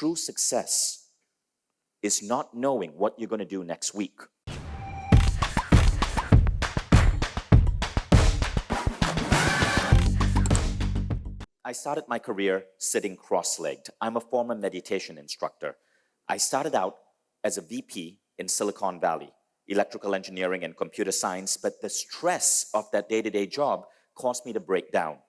true success is not knowing what you're going to do next week. I started my career sitting cross-legged. I'm a former meditation instructor. I started out as a VP in Silicon Valley, electrical engineering and computer science, but the stress of that day-to-day job caused me to break down.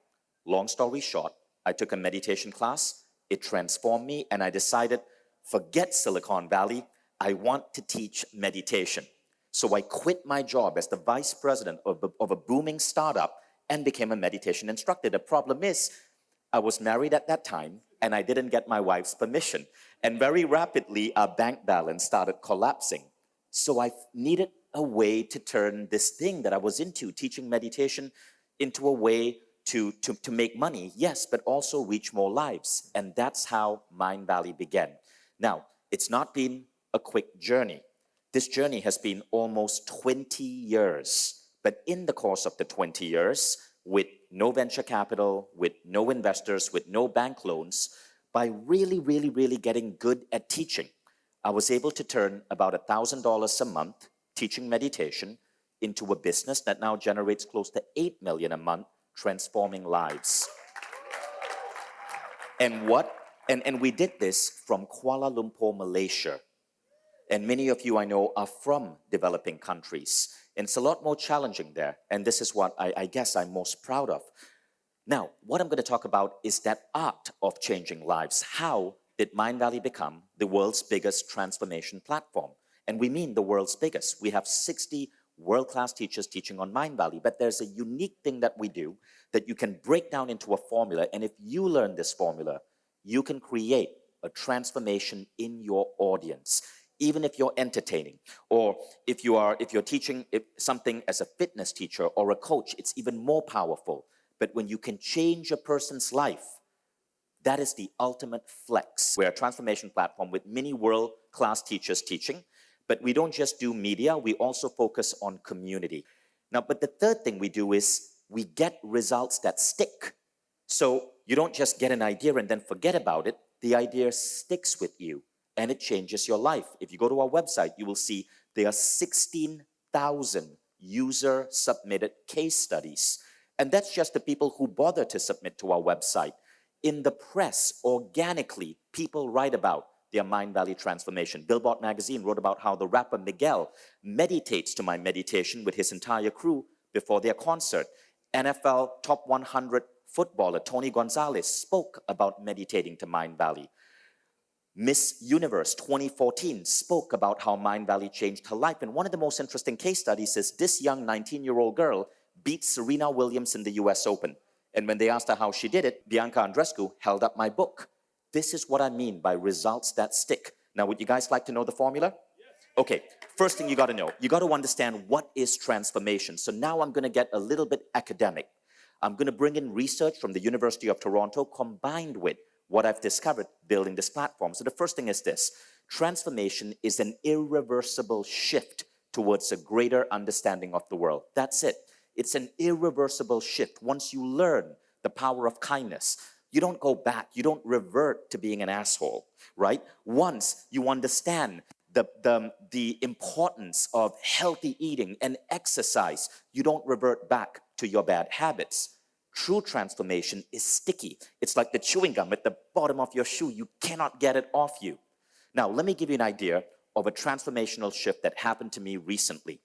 Long story short, I took a meditation class, it transformed me, and I decided, forget Silicon Valley, I want to teach meditation. So I quit my job as the vice president of a booming startup and became a meditation instructor. The problem is, I was married at that time, and I didn't get my wife's permission. And very rapidly, our bank balance started collapsing. So I needed a way to turn this thing that I was into, teaching meditation, into a way to make money, yes, but also reach more lives. And that's how Mindvalley began. Now, it's not been a quick journey. This journey has been almost 20 years. But in the course of the 20 years, with no venture capital, with no investors, with no bank loans, by really getting good at teaching, I was able to turn about $1,000 a month teaching meditation into a business that now generates close to $8 million a month, transforming lives. And we did this from Kuala Lumpur, Malaysia. And many of you I know are from developing countries. And it's a lot more challenging there. And this is what I guess I'm most proud of. Now, what I'm going to talk about is that art of changing lives. How did Mindvalley become the world's biggest transformation platform? And we mean the world's biggest. We have 60 world-class teachers teaching on Mindvalley, but there's a unique thing that we do that you can break down into a formula, and if you learn this formula, you can create a transformation in your audience, even if you're entertaining, or if you're teaching something as a fitness teacher or a coach, it's even more powerful. But when you can change a person's life, that is the ultimate flex. We're a transformation platform with many world-class teachers teaching, but we don't just do media, we also focus on community. Now, but the third thing we do is we get results that stick. So you don't just get an idea and then forget about it. The idea sticks with you and it changes your life. If you go to our website, you will see there are 16,000 user-submitted case studies. And that's just the people who bother to submit to our website. In the press, organically, people write about their Mindvalley transformation. Billboard magazine wrote about how the rapper Miguel meditates to my meditation with his entire crew before their concert. NFL top 100 footballer Tony Gonzalez spoke about meditating to Mindvalley. Miss Universe 2014 spoke about how Mindvalley changed her life. And one of the most interesting case studies is this young 19-year-old girl beat Serena Williams in the US Open. And when they asked her how she did it, Bianca Andreescu held up my book. This is what I mean by results that stick. Now, would you guys like to know the formula? Okay, first thing you got to know, you got to understand what is transformation. So now I'm going to get a little bit academic. I'm going to bring in research from the University of Toronto combined with what I've discovered building this platform. So the first thing is this: transformation is an irreversible shift towards a greater understanding of the world. That's it. It's an irreversible shift. Once you learn the power of kindness, you don't go back. You don't revert to being an asshole, right? Once you understand the importance of healthy eating and exercise, you don't revert back to your bad habits. True transformation is sticky. It's like the chewing gum at the bottom of your shoe. You cannot get it off you. Now, let me give you an idea of a transformational shift that happened to me recently.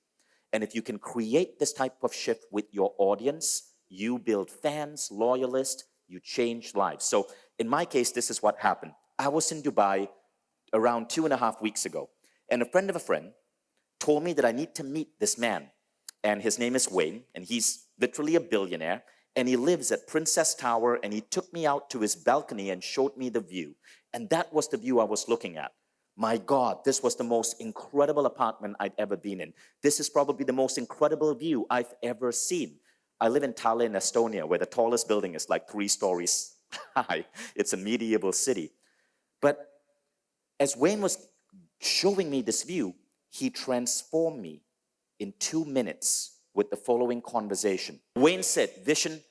And if you can create this type of shift with your audience, you build fans, loyalists, you change lives. So in my case, this is what happened. I was in Dubai around 2.5 weeks ago, and a friend of a friend told me that I need to meet this man. And his name is Wayne, and he's literally a billionaire, and he lives at Princess Tower, and he took me out to his balcony and showed me the view. And that was the view I was looking at. My God, this was the most incredible apartment I'd ever been in. This is probably the most incredible view I've ever seen. I live in Tallinn, Estonia, where the tallest building is like 3 stories high. It's a medieval city. But as Wayne was showing me this view, he transformed me in 2 minutes with the following conversation. Wayne said, "Vishen,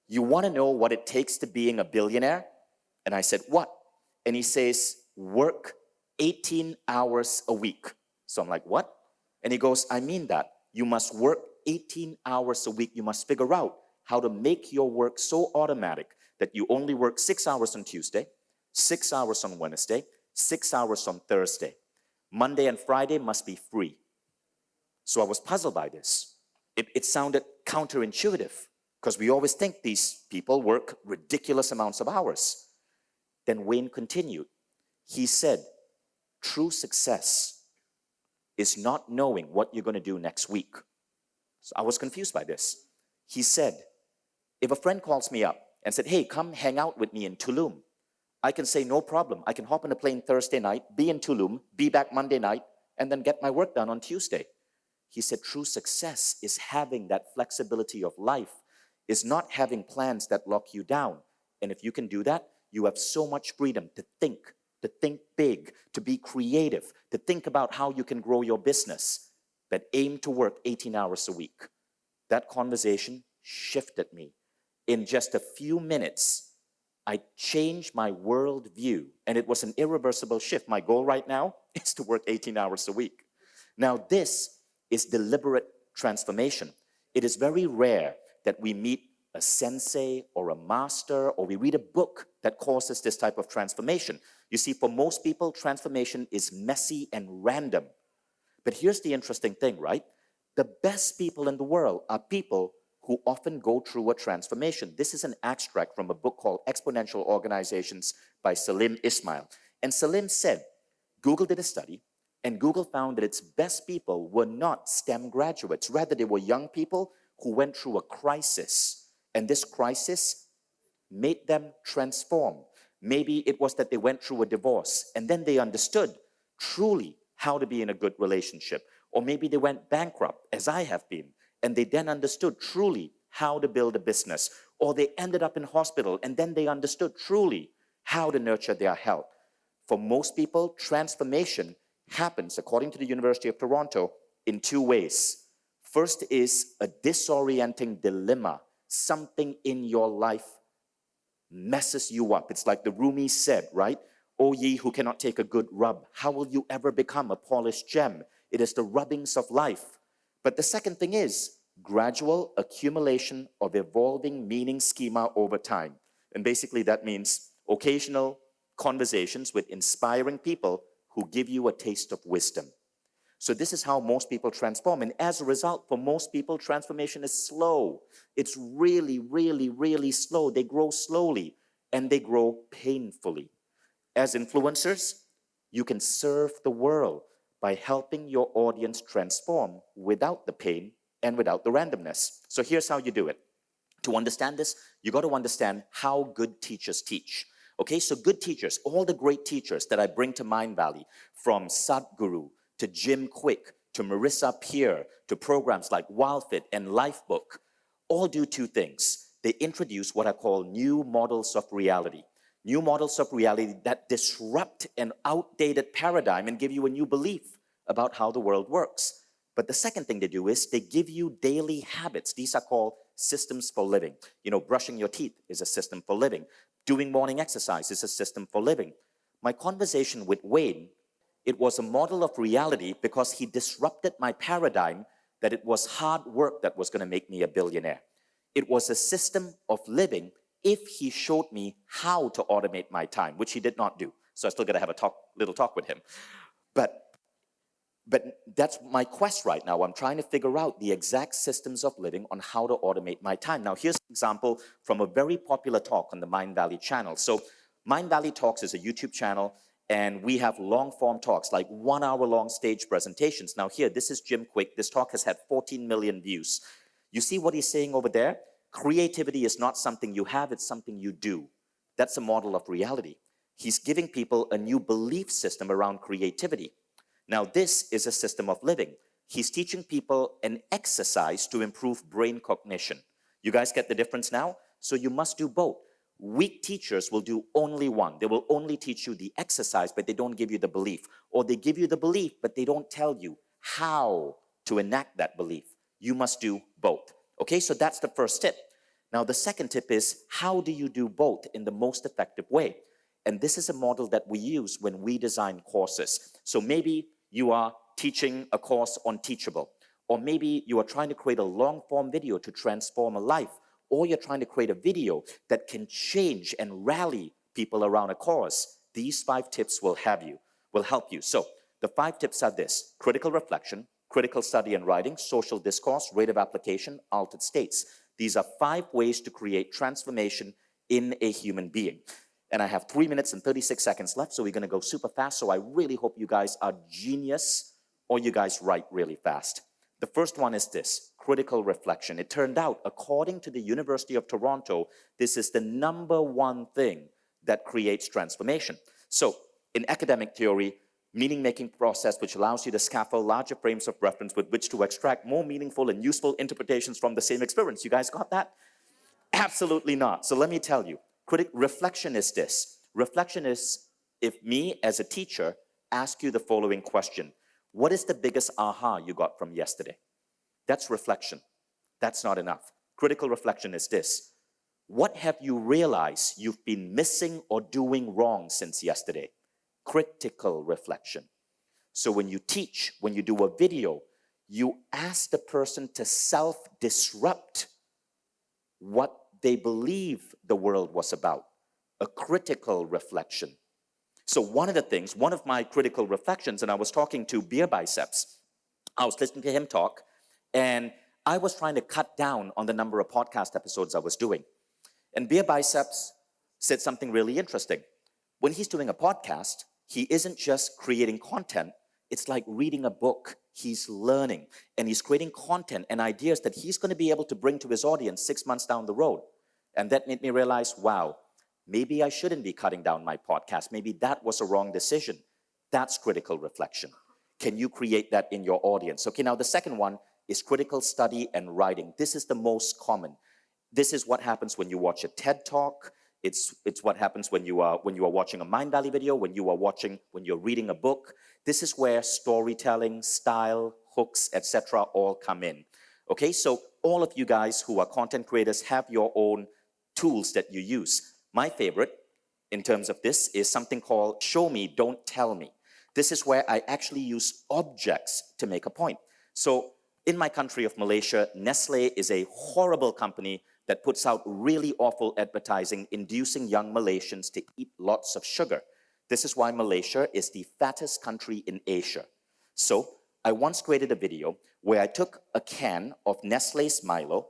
you want to know what it takes to being a billionaire?" And I said, "What?" And he says, work 18 hours a week. So I'm like, what? And he goes, I mean that. You must work 18 hours a week. You must figure out how to make your work so automatic that you only work 6 hours on Tuesday, 6 hours on Wednesday, 6 hours on Thursday. Monday and Friday must be free. So I was puzzled by this. It sounded counterintuitive because we always think these people work ridiculous amounts of hours. Then Wayne continued. He said, true success is not knowing what you're going to do next week. So I was confused by this. He said, if a friend calls me up and said, hey, come hang out with me in Tulum, I can say, no problem. I can hop on a plane Thursday night, be in Tulum, be back Monday night, and then get my work done on Tuesday. He said, true success is having that flexibility of life, is not having plans that lock you down. And if you can do that, you have so much freedom to think big, to be creative, to think about how you can grow your business, but aim to work 18 hours a week. That conversation shifted me. In just a few minutes, I changed my worldview, and it was an irreversible shift. My goal right now is to work 18 hours a week. Now, this is deliberate transformation. It is very rare that we meet a sensei or a master, or we read a book that causes this type of transformation. You see, for most people, transformation is messy and random. But here's the interesting thing, right? The best people in the world are people who often go through a transformation. This is an extract from a book called Exponential Organizations by Salim Ismail. And Salim said, Google did a study, and Google found that its best people were not STEM graduates. Rather, they were young people who went through a crisis. And this crisis made them transform. Maybe it was that they went through a divorce, and then they understood truly how to be in a good relationship. Or maybe they went bankrupt, as I have been, and they then understood truly how to build a business. Or they ended up in hospital, and then they understood truly how to nurture their health. For most people, transformation happens, according to the University of Toronto, in two ways. First is a disorienting dilemma. Something in your life messes you up. It's like the Rumi said, right? O ye who cannot take a good rub, how will you ever become a polished gem? It is the rubbings of life. But the second thing is gradual accumulation of evolving meaning schema over time. And basically that means occasional conversations with inspiring people who give you a taste of wisdom. So this is how most people transform. And as a result, for most people, transformation is slow. It's really, really, really slow. They grow slowly and they grow painfully. As influencers, you can serve the world by helping your audience transform without the pain and without the randomness. So here's how you do it. To understand this, you got to understand how good teachers teach. Okay, so good teachers, all the great teachers that I bring to Mindvalley, from Sadhguru to Jim Quick to Marissa Peer to programs like WildFit and Lifebook, all do two things. They introduce what I call new models of reality. New models of reality that disrupt an outdated paradigm and give you a new belief about how the world works. But the second thing they do is they give you daily habits. These are called systems for living. You know, brushing your teeth is a system for living. Doing morning exercise is a system for living. My conversation with Wayne, it was a model of reality because he disrupted my paradigm that it was hard work that was going to make me a billionaire. It was a system of living if he showed me how to automate my time, which he did not do. So I still got to have a little talk with him. But that's my quest right now. I'm trying to figure out the exact systems of living on how to automate my time. Now, here's an example from a very popular talk on the Mindvalley channel. So Mindvalley Talks is a YouTube channel, and we have long-form talks, like 1 hour long stage presentations. Now here, this is Jim Quick. This talk has had 14 million views. You see what he's saying over there? Creativity is not something you have, it's something you do. That's a model of reality. He's giving people a new belief system around creativity. Now, this is a system of living. He's teaching people an exercise to improve brain cognition. You guys get the difference now? So you must do both. Weak teachers will do only one. They will only teach you the exercise, but they don't give you the belief. Or they give you the belief, but they don't tell you how to enact that belief. You must do both. Okay, so that's the first tip. Now, the second tip is, how do you do both in the most effective way? And this is a model that we use when we design courses. So maybe you are teaching a course on Teachable, or maybe you are trying to create a long-form video to transform a life, or you're trying to create a video that can change and rally people around a cause. These 5 tips will help you. So the 5 tips are this: critical reflection, critical study and writing, social discourse, rate of application, altered states. These are 5 ways to create transformation in a human being. And I have 3 minutes and 36 seconds left, so we're going to go super fast. So I really hope you guys are genius or you guys write really fast. The first one is this: critical reflection. It turned out, according to the University of Toronto, this is the #1 thing that creates transformation. So in academic theory, meaning-making process which allows you to scaffold larger frames of reference with which to extract more meaningful and useful interpretations from the same experience. You guys got that? Absolutely not. So let me tell you, reflection is this. Reflection is if me as a teacher ask you the following question: what is the biggest aha you got from yesterday? That's reflection. That's not enough. Critical reflection is this: what have you realized you've been missing or doing wrong since yesterday? Critical reflection. So when you teach, when you do a video, you ask the person to self-disrupt what they believe the world was about. A critical reflection. So one of my critical reflections, and I was talking to Beer Biceps, I was listening to him talk, and I was trying to cut down on the number of podcast episodes I was doing. And Beer Biceps said something really interesting. When he's doing a podcast, he isn't just creating content, it's like reading a book. He's learning, and he's creating content and ideas that he's going to be able to bring to his audience 6 months down the road. And that made me realize, wow, maybe I shouldn't be cutting down my podcast. Maybe that was a wrong decision. That's critical reflection. Can you create that in your audience? Okay, now the second one is critical study and writing. This is the most common. This is what happens when you watch a TED Talk. It's what happens when you are watching a Mindvalley video, when you're reading a book. This is where storytelling, style, hooks, etc. all come in. Okay, so all of you guys who are content creators have your own tools that you use. My favorite in terms of this is something called show me, don't tell me. This is where I actually use objects to make a point. So in my country of Malaysia, Nestle is a horrible company that puts out really awful advertising inducing young Malaysians to eat lots of sugar. This is why Malaysia is the fattest country in Asia. So I once created a video where I took a can of Nestle's Milo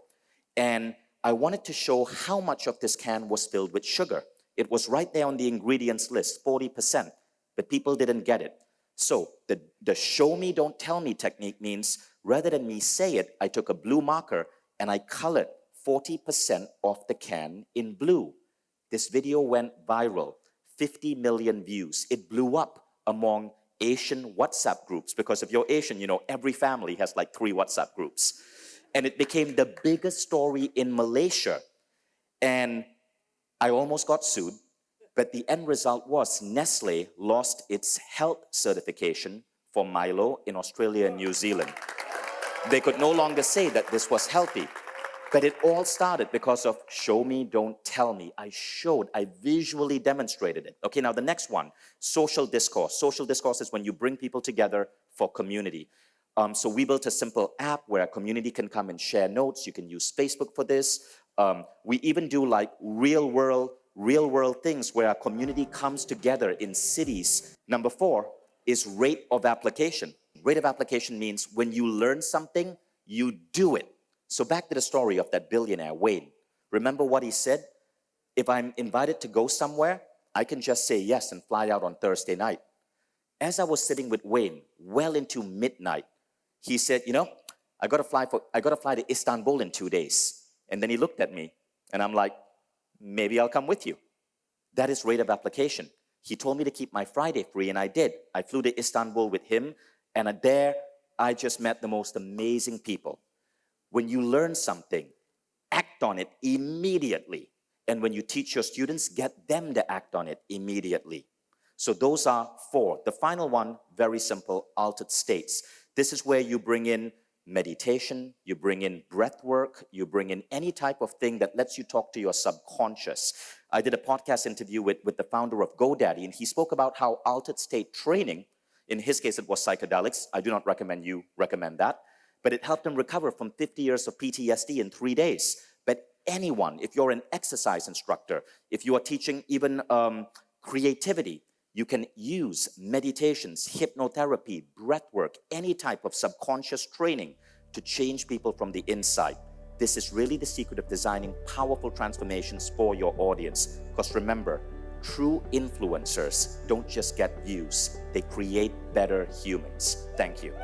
and I wanted to show how much of this can was filled with sugar. It was right there on the ingredients list, 40%, but people didn't get it. So the show me, don't tell me technique means rather than me say it, I took a blue marker and I colored 40% of the can in blue. This video went viral, 50 million views. It blew up among Asian WhatsApp groups because if you're Asian, you know, every family has like 3 WhatsApp groups. And it became the biggest story in Malaysia. And I almost got sued, but the end result was Nestle lost its health certification for Milo in Australia and New Zealand. They could no longer say that this was healthy. But it all started because of show me, don't tell me. I visually demonstrated it. Okay, now the next one, social discourse. Social discourse is when you bring people together for community. So we built a simple app where a community can come and share notes. You can use Facebook for this. We even do like real world things where a community comes together in cities. Number 4 is rate of application. Rate of application means when you learn something, you do it. So back to the story of that billionaire, Wayne. Remember what he said? If I'm invited to go somewhere, I can just say yes and fly out on Thursday night. As I was sitting with Wayne, well into midnight, he said, you know, I got to fly to Istanbul in 2 days. And then he looked at me and I'm like, maybe I'll come with you. That is rate of application. He told me to keep my Friday free and I did. I flew to Istanbul with him and there I just met the most amazing people. When you learn something, act on it immediately. And when you teach your students, get them to act on it immediately. So those are 4. The final one, very simple, altered states. This is where you bring in meditation, you bring in breath work, you bring in any type of thing that lets you talk to your subconscious. I did a podcast interview with the founder of GoDaddy, and he spoke about how altered state training, in his case it was psychedelics, I do not recommend you recommend that, but it helped him recover from 50 years of PTSD in 3 days. But anyone, if you're an exercise instructor, if you are teaching even creativity, you can use meditations, hypnotherapy, breath work, any type of subconscious training to change people from the inside. This is really the secret of designing powerful transformations for your audience. Because remember, true influencers don't just get views, they create better humans. Thank you.